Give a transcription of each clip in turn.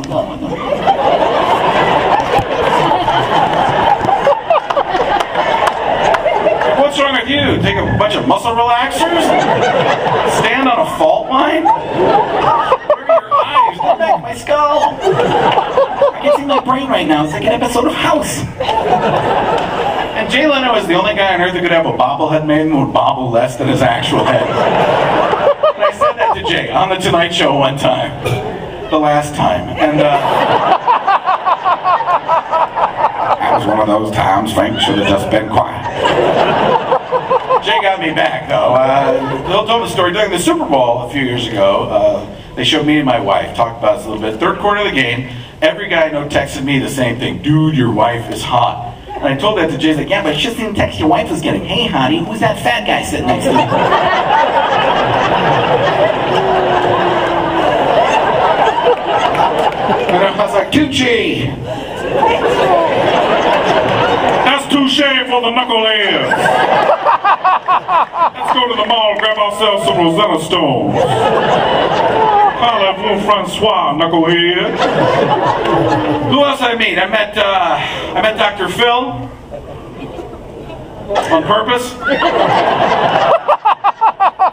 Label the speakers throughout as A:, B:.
A: What's wrong with you? Take a bunch of muscle relaxers? Stand on a fault line? Where are your eyes? Look back at my skull. I can see my brain right now. It's like an episode of House. And Jay Leno is the only guy on earth who could have a bobblehead made and would bobble less than his actual head. And I said that to Jay on The Tonight Show one time. The last time. And that was one of those times Frank should have just been quiet. Jay got me back, though. He'll tell the story. During the Super Bowl a few years ago, they showed me and my wife, talked about this a little bit. Third quarter of the game, every guy I know texted me the same thing. Dude, your wife is hot. And I told that to Jay. He's like, yeah, but it's just the text your wife was getting. Hey, honey, who's that fat guy sitting next to me? And I was like, Tucci. That's touche for the knuckleheads. Let's go to the mall and grab ourselves some Rosetta Stones. Parlez-vous Francois, knucklehead. Who else I meet? I met Dr. Phil. On purpose.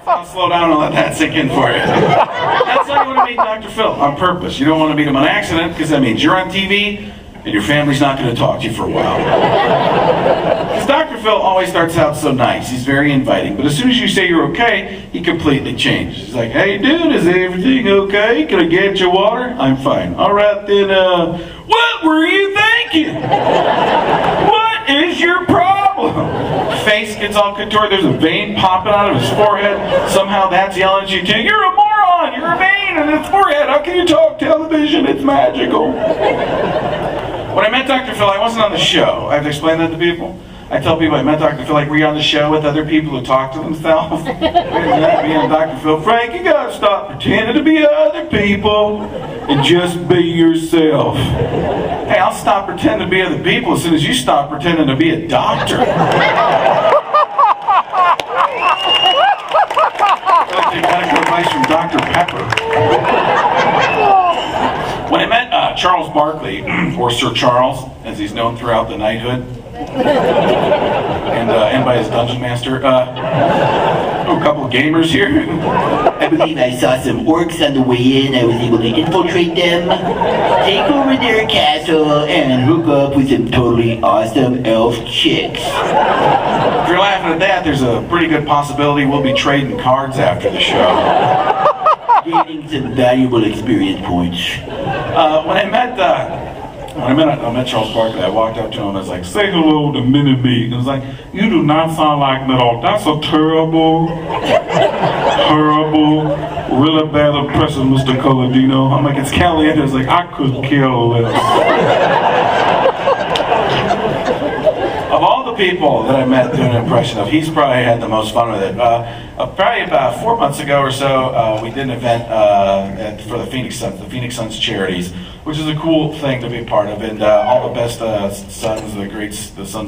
A: So I'll slow down and let that sink in for you. That's how you want to meet Dr. Phil, on purpose. You don't want to meet him on accident, because that means you're on TV, and your family's not going to talk to you for a while. Because Dr. Phil always starts out so nice. He's very inviting. But as soon as you say you're okay, he completely changes. He's like, hey, dude, is everything okay? Can I get you water? I'm fine. All right, then, what were you thinking? What is your problem? Face gets all contorted. There's a vein popping out of his forehead. Somehow that's yelling at you, too. You're a moron. You're a vein in his forehead. How can you talk television? It's magical. When I met Dr. Phil, I wasn't on the show. I have to explain that to people. I tell people I met Dr. Phil, like, were you on the show with other people who talk to themselves? Me and Dr. Phil, Frank, you gotta stop pretending to be other people and just be yourself. Hey, I'll stop pretending to be other people as soon as you stop pretending to be a doctor. I like to take medical advice from Dr. Pepper. When I met Charles Barkley, or Sir Charles, as he's known throughout the knighthood, and by his dungeon master, a couple of gamers here.
B: I believe I saw some orcs on the way in. I was able to infiltrate them, take over their castle, and hook up with some totally awesome elf chicks.
A: If you're laughing at that, there's a pretty good possibility we'll be trading cards after the show.
B: Gaining some valuable experience points.
A: When I met Charles Barkley, I walked up to him and I was like, say hello to Mini-Me. And I was like, you do not sound like me at all. That's a terrible, really bad impression, Mr. Colladino. I'm like, it's Caliente. I was like, I could care less. Of all the people that I met doing an impression of, he's probably had the most fun with it. Probably about 4 months ago or so, we did an event for the Phoenix Suns charities, which is a cool thing to be a part of, and all the best the Suns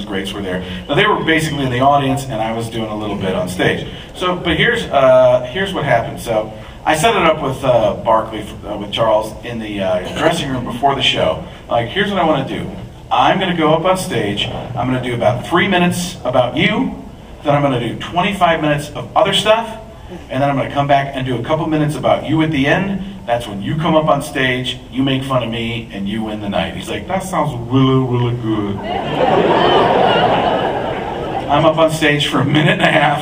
A: greats were there. Now they were basically in the audience, and I was doing a little bit on stage. So, but here's what happened. So I set it up with Barkley, with Charles, in the dressing room before the show. Like, here's what I want to do. I'm going to go up on stage. I'm going to do about 3 minutes about you. Then I'm going to do 25 minutes of other stuff. And then I'm going to come back and do a couple minutes about you at the end. That's when you come up on stage, you make fun of me, and you win the night. He's like, that sounds really, really good. I'm up on stage for a minute and a half.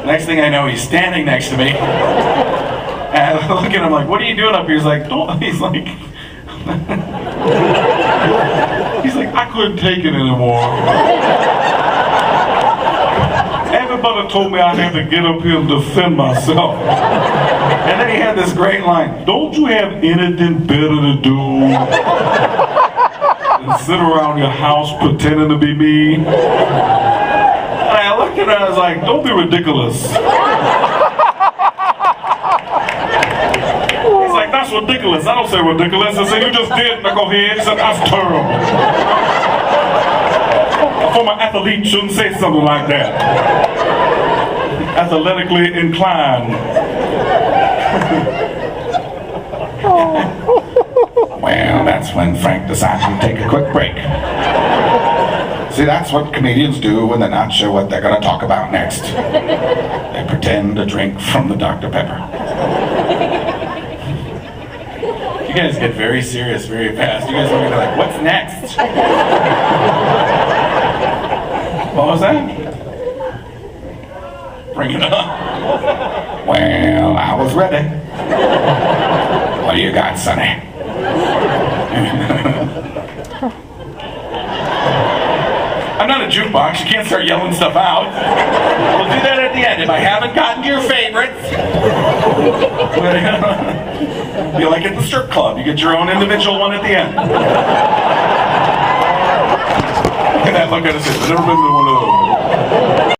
A: Next thing I know, he's standing next to me. And I look at him like, what are you doing up here? He's like, don't. He's like, I couldn't take it anymore. Everybody told me I had to get up here and defend myself. And then he had this great line, don't you have anything better to do than sit around your house pretending to be me? And I looked at her and I was like, don't be ridiculous. He's like, that's ridiculous. I don't say ridiculous. I say, you just did, knucklehead. He said, that's terrible. A former athlete shouldn't say something like that. Athletically inclined. Well, that's when Frank decided to take a quick break. See, that's what comedians do when they're not sure what they're going to talk about next. They pretend to drink from the Dr. Pepper. You guys get very serious very fast. You guys are going to be like, what's next? What was that? Bring it up. Well, I was ready. What do you got, Sonny? I'm not a jukebox. You can't start yelling stuff out. We'll do that at the end. If I haven't gotten to your favorites, be like at the strip club. You get your own individual one at the end. Look at that look at us. I've never been to one of those.